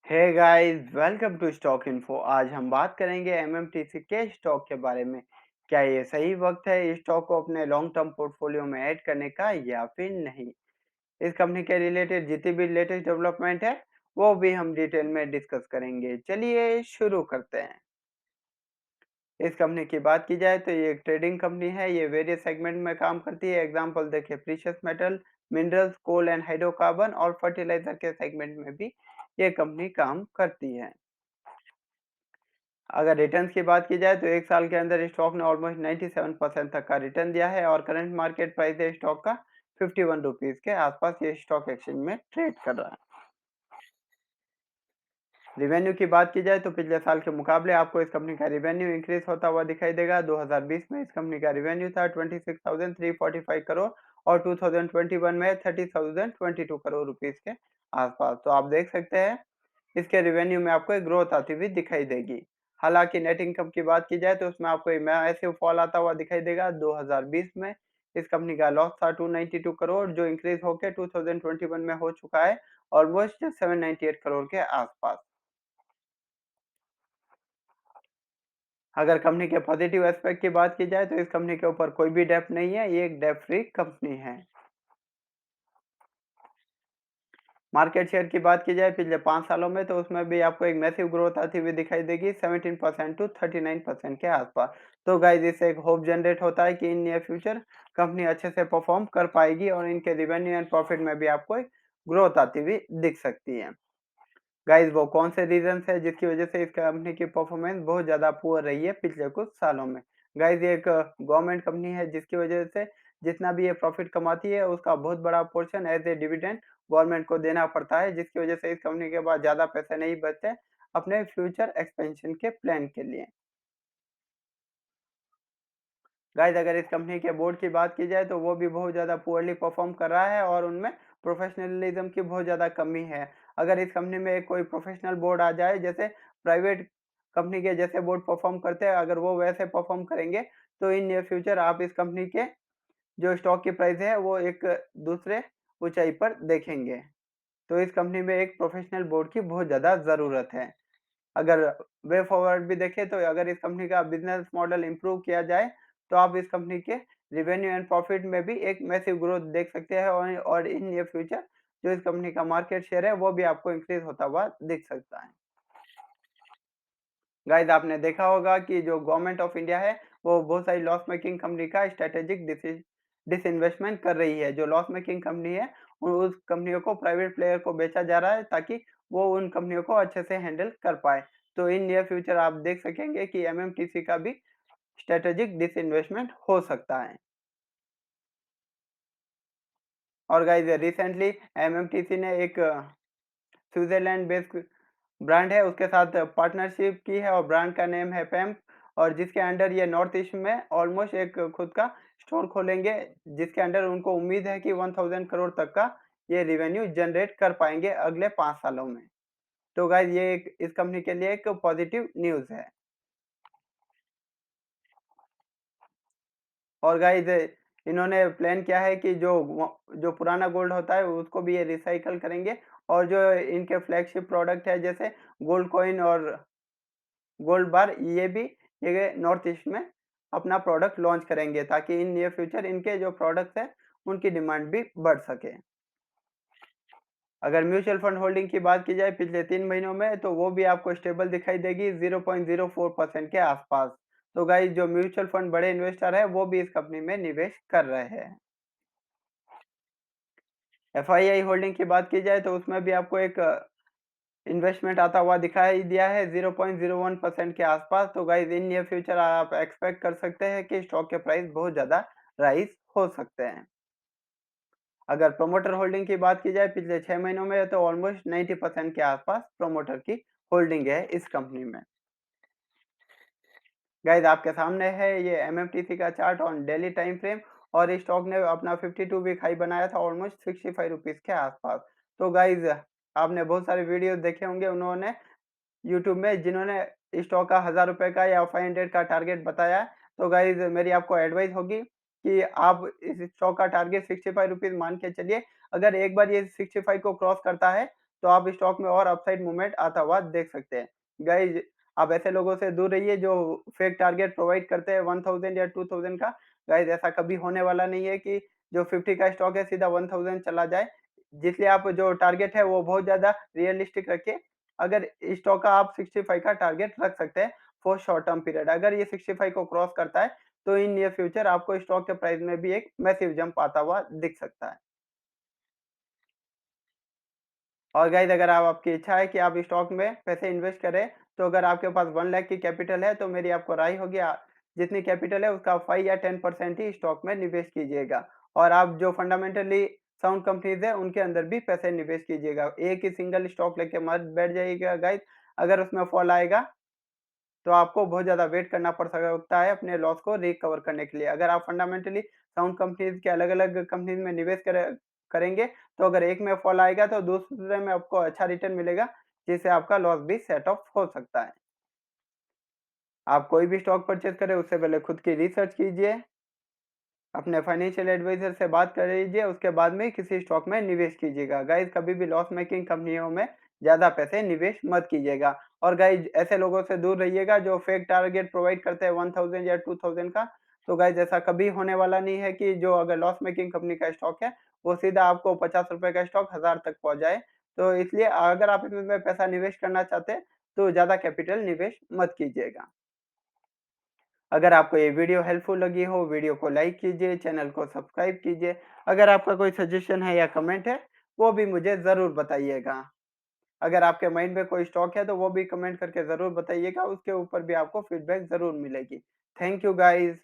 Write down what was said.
Hey guys, welcome to stock info. आज हम बात करेंगे एमएमटीसी के स्टॉक के बारे में। क्या ये सही वक्त है इस स्टॉक को अपने लॉन्ग टर्म पोर्टफोलियो में ऐड करने का या फिर नहीं। इस कंपनी के रिलेटेड जितनी भी लेटेस्ट डेवलपमेंट है वो भी हम डिटेल में डिस्कस करेंगे। चलिए शुरू करते हैं। इस कंपनी की बात की जाए तो ये एक ट्रेडिंग कंपनी है। ये वेरियस सेगमेंट में काम करती है। एग्जांपल देखिए, precious metal, minerals, coal and hydrocarbon और फर्टिलाइजर के सेगमेंट में भी ये कंपनी काम करती है। अगर रिटर्न्स की बात की जाए तो 1 साल के अंदर स्टॉक ने ऑलमोस्ट 97% तक का रिटर्न दिया है और करंट मार्केट प्राइस है स्टॉक का 51 रुपीस के आसपास ये स्टॉक एक्सचेंज में ट्रेड कर रहा है। रिवेन्यू की बात की जाए तो पिछले साल के मुकाबले आपको इस कंपनी का रिवेन्यू इंक्रीज होता हुआ दिखाई देगा। 2020 में इस कंपनी का रिवेन्यू था 26,345 करोड़ और 2021 में 30,022 करोड़ रुपीस के आसपास। तो आप देख सकते हैं इसके रिवेन्यू में आपको एक ग्रोथ आती हुई दिखाई देगी। हालांकि नेट इनकम की बात की जाए तो उसमें आपको एक मैसिव फॉल आता हुआ दिखाई देगा। 2020 में इस कंपनी का लॉस था 292 करोड़ जो इंक्रीज होकर 2021 में हो चुका है ऑलमोस्ट 798 करोड़ के आसपास। अगर कंपनी के पॉजिटिव एस्पेक्ट की बात की जाए तो इस कंपनी के ऊपर कोई भी डेब्ट नहीं है। ये एक डेब्ट फ्री कंपनी है। मार्केट शेयर की बात की जाए पिछले 5 सालों में तो उसमें भी आपको एक मैसिव ग्रोथ आती हुई दिखाई देगी 17% टू 39% के आसपास। तो गाइस इससे एक होप जनरेट होता है कि इन नियर फ्यूचर कंपनी अच्छे से परफॉर्म कर पाएगी और इनके रिवेन्यू एंड प्रॉफिट में भी आपको एक ग्रोथ आती हुई दिख सकती है। गाइस वो कौन से रीजंस है जिसकी वजह से इस कंपनी की परफॉर्मेंस बहुत ज़्यादा पुअर रही है पिछले कुछ सालों में। गाइस ये एक गवर्नमेंट कंपनी है जिसकी वजह से जितना भी ये प्रॉफिट कमाती है उसका बहुत बड़ा portion as a dividend government को देना पड़ता है, जिसकी वजह से इस कंपनी के पास ज़्यादा पैसे नहीं बचते अपने फ्यूचर एक्सपेंशन के प्लान के लिए। गाइस अगर इस कंपनी के बोर्ड की बात की जाए तो वो भी बहुत ज़्यादा पुअरली परफॉर्म कर रहा है और उनमें प्रोफेशनलिज्म की बहुत ज़्यादा कमी है। अगर इस कंपनी में कोई प्रोफेशनल बोर्ड आ जाए जैसे प्राइवेट कंपनी के जैसे बोर्ड परफॉर्म करते हैं, अगर वो वैसे परफॉर्म करेंगे तो इन नियर फ्यूचर आप इस कंपनी के जो स्टॉक की प्राइस है वो एक दूसरे ऊंचाई पर देखेंगे। तो इस कंपनी में एक प्रोफेशनल बोर्ड की बहुत ज़्यादा ज़रूरत है। अगर वे फॉरवर्ड भी देखें तो अगर इस कंपनी का बिजनेस मॉडल इम्प्रूव किया जाए तो आप इस कंपनी के रिवेन्यू एंड प्रॉफिट में भी एक मैसिव ग्रोथ देख सकते हैं और इन नियर फ्यूचर जो इस कंपनी का मार्केट शेयर है वो भी आपको इंक्रीज होता हुआ दिख सकता है। गाइस आपने देखा होगा कि जो गवर्नमेंट ऑफ इंडिया है वो बहुत सारी लॉस मेकिंग कंपनी का स्ट्रेटेजिक डिसइन्वेस्टमेंट कर रही है। जो लॉस मेकिंग कंपनी है उस कंपनियों को प्राइवेट प्लेयर को बेचा जा रहा है ताकि वो उन कंपनियों को अच्छे से हैंडल कर पाए। तो इन नियर फ्यूचर आप देख सकेंगे कि एमएमटीसी का भी स्ट्रेटेजिक डिसइन्वेस्टमेंट हो सकता है। और गाइस रिसेंटली एमएमटीसी ने एक स्विट्जरलैंड बेस्ड ब्रांड है उसके साथ पार्टनरशिप की है और ब्रांड का नेम है पैम्प, और जिसके अंडर ये नॉर्थ ईस्ट में ऑलमोस्ट एक खुद का स्टोर खोलेंगे, जिसके अंडर उनको उम्मीद है कि 1000 करोड़ तक का ये रिवेन्यू जनरेट कर पाएंगे अगले 5 सालों में। तो गाइज ये एक इस कंपनी के लिए एक पॉजिटिव न्यूज़ है। और गाइज इन्होंने प्लान किया है कि जो पुराना गोल्ड होता है उसको भी ये रिसाइकल करेंगे और जो इनके फ्लैगशिप प्रोडक्ट है जैसे गोल्ड कॉइन और गोल्ड बार ये भी ये नॉर्थ ईस्ट में अपना प्रोडक्ट लॉन्च करेंगे ताकि इन नियर फ्यूचर इनके जो प्रोडक्ट्स हैं उनकी डिमांड भी बढ़ सके। अगर म्यूचुअल फंड होल्डिंग की बात की जाए पिछले 3 महीनों में तो वो भी आपको स्टेबल दिखाई देगी 0.04% के आसपास। तो गाइस जो म्यूचुअल फंड बड़े इन्वेस्टर है वो भी इस कंपनी में निवेश कर रहे हैं। एफआईआई होल्डिंग की बात की जाए तो उसमें भी आपको एक इन्वेस्टमेंट आता हुआ दिखाई दिया है 0.01% के आसपास। तो गाइस इन नियर फ्यूचर आप एक्सपेक्ट कर सकते हैं कि स्टॉक के प्राइस बहुत ज़्यादा राइज हो सकते हैं। अगर प्रोमोटर होल्डिंग की बात की जाए पिछले 6 महीनों में तो ऑलमोस्ट 90% के आसपास प्रोमोटर की होल्डिंग है इस कंपनी में। गाइस आपके सामने है ये एमएमटीसी का chart on daily time frame और इस स्टॉक ने अपना 52 वीक हाई बनाया था ऑलमोस्ट 65 रुपीस के आसपास। तो गाइस आपने बहुत सारे वीडियो देखे होंगे उन्होंने यूट्यूब में जिन्होंने स्टॉक का 1000 रुपए का या 500 का टारगेट बताया। तो गाइज मेरी आपको एडवाइस होगी कि आप इस स्टॉक का टारगेट 65 रुपीज मान के चलिए। अगर एक बार ये 65 को क्रॉस करता है तो आप स्टॉक में और अपसाइड मूवमेंट आता हुआ देख सकते हैं। गाइज़ आप ऐसे लोगों से दूर रहिए जो फेक टारगेट प्रोवाइड करते हैं 1000 या 2000 का। गाइज़ ऐसा कभी होने वाला नहीं है कि जो 50 का स्टॉक है सीधा 1000 चला जाए। इसलिए आप जो टारगेट है वो बहुत ज़्यादा रियलिस्टिक रखिए। अगर स्टॉक का आप 65 का टारगेट रख सकते हैं फॉर शॉर्ट टर्म पीरियड। अगर ये 65 को क्रॉस करता है तो इन नियर फ्यूचर आपको स्टॉक के प्राइस में भी एक मैसिव जंप आता हुआ दिख सकता है। और गाइस अगर आप आपकी इच्छा है कि आप स्टॉक में पैसे इन्वेस्ट करें, तो अगर आपके पास 1 लाख की कैपिटल है, तो मेरी आपको राय होगी जितनी कैपिटल है उसका 5 या 10% ही स्टॉक में निवेश कीजिएगा। और आप जो फंडामेंटली साउंड कंपनीज़ है, उनके अंदर भी पैसे निवेश कीजिएगा। एक ही सिंगल स्टॉक लेके मत बैठ जाइएगा गाइस, अगर उसमें फॉल आएगा तो आपको बहुत ज़्यादा वेट करना पड़ सकता है अपने लॉस को रिकवर करने के लिए। अगर आप फंडामेंटली साउंड कंपनीज़ के अलग-अलग कंपनीज़ में निवेश करेंगे, तो अगर एक में फॉल आएगा तो दूसरे में आपको अच्छा रिटर्न मिलेगा, जिससे आपका लॉस भी सेट ऑफ हो सकता है। आप कोई भी स्टॉक परचेज़ करें उससे पहले खुद की रिसर्च कीजिए, अपने फाइनेंशियल एडवाइज़र से बात कर लीजिए, उसके बाद में किसी स्टॉक में निवेश कीजिएगा। गाइज़ कभी भी लॉस मेकिंग कंपनियों में ज़्यादा पैसे निवेश मत कीजिएगा। और गाइज़ ऐसे लोगों से दूर रहिएगा जो फेक टारगेट प्रोवाइड करते हैं 1000 या 2000 का। तो गाइज़ ऐसा कभी होने वाला नहीं है कि जो अगर लॉस मेकिंग कंपनी का स्टॉक है, वो सीधा आपको ₹50 का स्टॉक 1000 तक पहुँच जाए। तो इसलिए अगर आप इसमें पैसा निवेश करना चाहते हैं, तो ज़्यादा कैपिटल निवेश मत कीजिएगा। अगर आपको ये वीडियो हेल्पफुल लगी हो, वीडियो को लाइक कीजिए, चैनल को सब्सक्राइब कीजिए। अगर आपका कोई सजेशन है या कमेंट है, वो भी मुझे ज़रूर बताइएगा। अगर आपके माइंड में कोई स्टॉक है, तो वो भी कमेंट करके ज़रूर बताइएगा, उसके ऊपर भी आपको फीडबैक ज़रूर मिलेगी। Thank you guys.